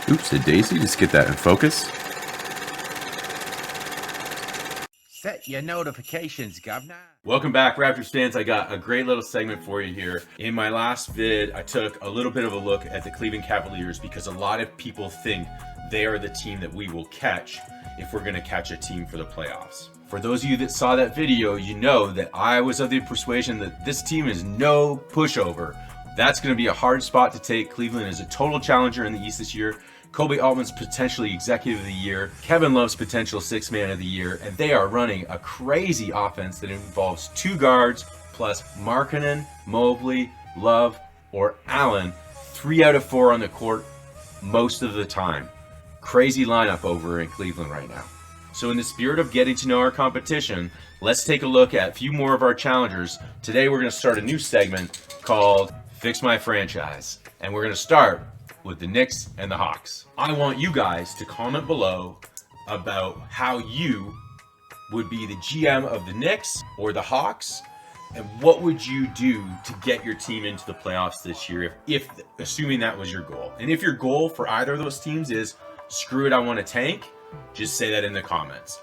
Oops, a daisy. Just get that in focus. Set your notifications, governor. Welcome back, Raptors fans. I got a great little segment for you here. In my last vid, I took a little bit of a look at the Cleveland Cavaliers because a lot of people think they are the team that we will catch if we're going to catch a team for the playoffs. For those of you that saw that video, you know that I was of the persuasion that this team is no pushover. That's going to be a hard spot to take. Cleveland is a total challenger in the East this year. Kobe Altman's potentially executive of the year. Kevin Love's potential sixth man of the year. And they are running a crazy offense that involves two guards plus Markkanen, Mobley, Love, or Allen. 3 out of 4 on the court most of the time. Crazy lineup over in Cleveland right now. So in the spirit of getting to know our competition, let's take a look at a few more of our challengers. Today we're going to start a new segment called Fix My Franchise. And we're going to start with the Knicks and the Hawks. I want you guys to comment below about how you would be the GM of the Knicks or the Hawks, and what would you do to get your team into the playoffs this year if assuming that was your goal. And if your goal for either of those teams is screw it, I want to tank, just say that in the comments.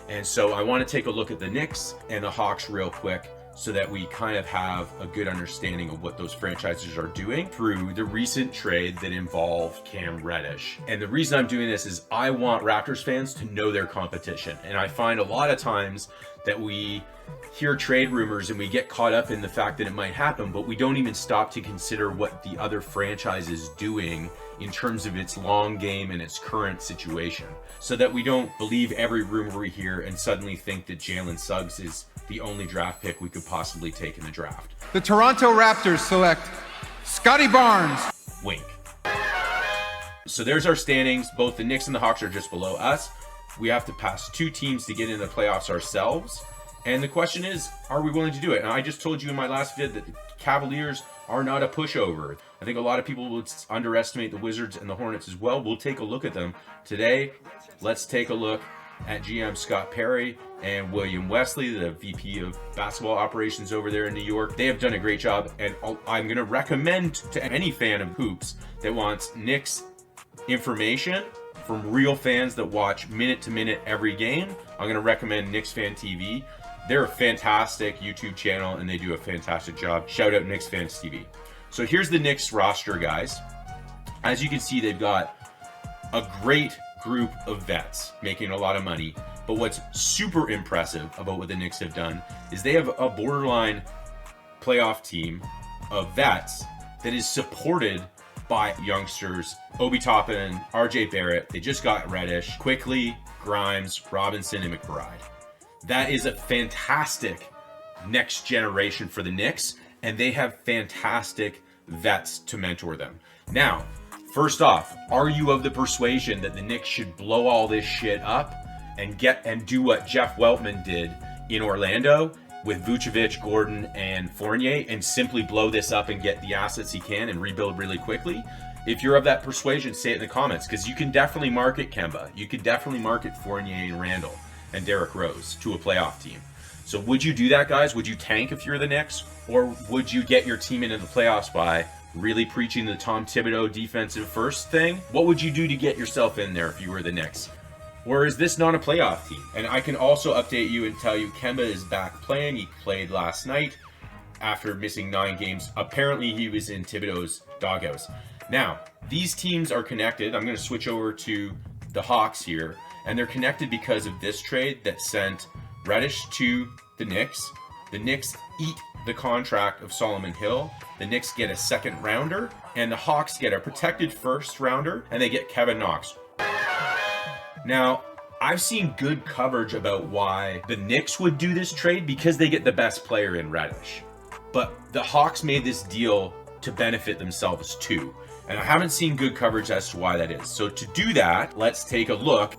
And so I want to take a look at the Knicks and the Hawks real quick so that we kind of have a good understanding of what those franchises are doing through the recent trade that involved Cam Reddish. And the reason I'm doing this is I want Raptors fans to know their competition. And I find a lot of times that we hear trade rumors and we get caught up in the fact that it might happen, but we don't even stop to consider what the other franchise is doing in terms of its long game and its current situation, so that we don't believe every rumor we hear and suddenly think that Jalen Suggs is the only draft pick we could possibly take in the draft. The Toronto Raptors select Scotty Barnes. Wink. So there's our standings. Both the Knicks and the Hawks are just below us. We have to pass 2 teams to get into the playoffs ourselves. And the question is, are we willing to do it? And I just told you in my last vid that the Cavaliers are not a pushover. I think a lot of people would underestimate the Wizards and the Hornets as well. We'll take a look at them. Today, let's take a look at GM Scott Perry and William Wesley, the VP of basketball operations over there in New York. They have done a great job, and I'm going to recommend to any fan of hoops that wants Knicks information from real fans that watch minute to minute every game, I'm going to recommend Knicks Fan TV. They're a fantastic YouTube channel and they do a fantastic job. Shout out Knicks Fans TV. So here's the Knicks roster, guys. As you can see, they've got a great group of vets making a lot of money. But what's super impressive about what the Knicks have done is they have a borderline playoff team of vets that is supported by youngsters, Obi Toppin, RJ Barrett. They just got Reddish, Quickly, Grimes, Robinson, and McBride. That is a fantastic next generation for the Knicks, and they have fantastic vets to mentor them. Now, first off, are you of the persuasion that the Knicks should blow all this shit up and do what Jeff Weltman did in Orlando with Vucevic, Gordon, and Fournier, and simply blow this up and get the assets he can and rebuild really quickly? If you're of that persuasion, say it in the comments, because you can definitely market Kemba. You could definitely market Fournier and Randall and Derrick Rose to a playoff team. So would you do that, guys? Would you tank if you're the Knicks? Or would you get your team into the playoffs by really preaching the Tom Thibodeau defensive first thing? What would you do to get yourself in there if you were the Knicks? Or is this not a playoff team? And I can also update you and tell you Kemba is back playing. He played last night after missing 9 games. Apparently he was in Thibodeau's doghouse. Now, these teams are connected. I'm going to switch over to the Hawks here. And they're connected because of this trade that sent Reddish to the Knicks. The Knicks eat the contract of Solomon Hill. The Knicks get a second rounder. And the Hawks get a protected first rounder. And they get Kevin Knox. Now, I've seen good coverage about why the Knicks would do this trade because they get the best player in Reddish. But the Hawks made this deal to benefit themselves too. And I haven't seen good coverage as to why that is. So to do that, let's take a look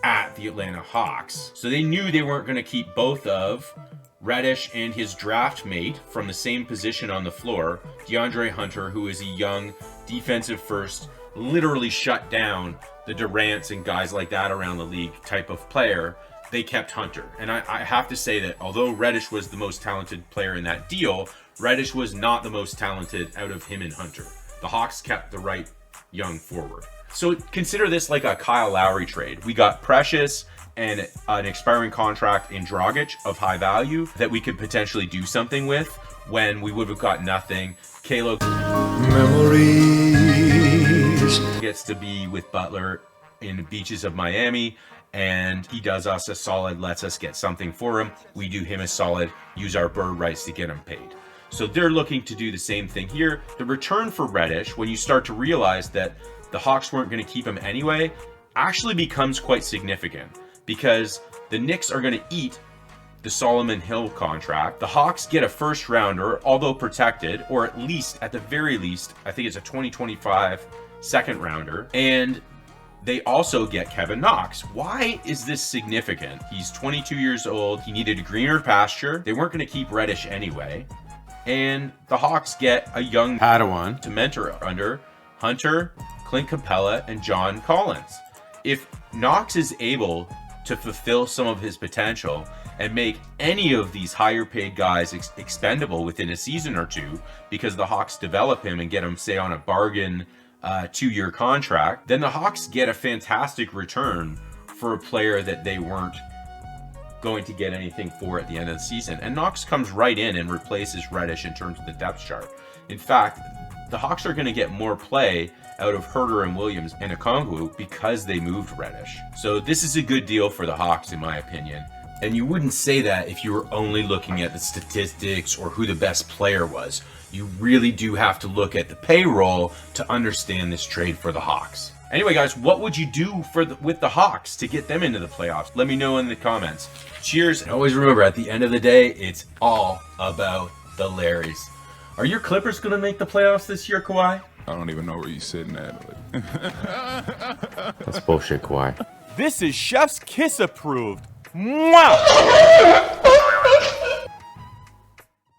at the Atlanta Hawks. So they knew they weren't going to keep both of Reddish and his draft mate from the same position on the floor, DeAndre Hunter, who is a young defensive first, literally shut down the Durants and guys like that around the league type of player. They kept Hunter. And I have to say that although Reddish was the most talented player in that deal, Reddish was not the most talented out of him and Hunter. The Hawks kept the right young forward. So consider this like a Kyle Lowry trade. We got Precious and an expiring contract in Dragic of high value that we could potentially do something with when we would have got nothing. Kalo Memories gets to be with Butler in the beaches of Miami, and he does us a solid, lets us get something for him. We do him a solid, use our bird rights to get him paid. So they're looking to do the same thing here. The return for Reddish, when you start to realize that the Hawks weren't going to keep him anyway, actually becomes quite significant, because the Knicks are going to eat the Solomon Hill contract. The Hawks get a first rounder, although protected, or at least, at the very least, I think it's a 2025 second rounder. And they also get Kevin Knox. Why is this significant? He's 22 years old. He needed a greener pasture. They weren't going to keep Reddish anyway. And the Hawks get a young Padawan to mentor under Hunter, Clint Capella, and John Collins. If Knox is able to fulfill some of his potential and make any of these higher paid guys expendable within a season or two, because the Hawks develop him and get him, say, on a bargain 2-year contract, then the Hawks get a fantastic return for a player that they weren't going to get anything for at the end of the season. And Knox comes right in and replaces Reddish in terms of the depth chart. In fact, the Hawks are going to get more play out of Herter and Williams and Okongwu because they moved Reddish. So this is a good deal for the Hawks, in my opinion. And you wouldn't say that if you were only looking at the statistics or who the best player was. You really do have to look at the payroll to understand this trade for the Hawks. Anyway, guys, what would you do with the Hawks to get them into the playoffs? Let me know in the comments. Cheers, and always remember, at the end of the day, it's all about the Larrys. Are your Clippers going to make the playoffs this year, Kawhi? I don't even know where you're sitting at. That's bullshit, Kawhi. This is Chef's Kiss approved. Mwah!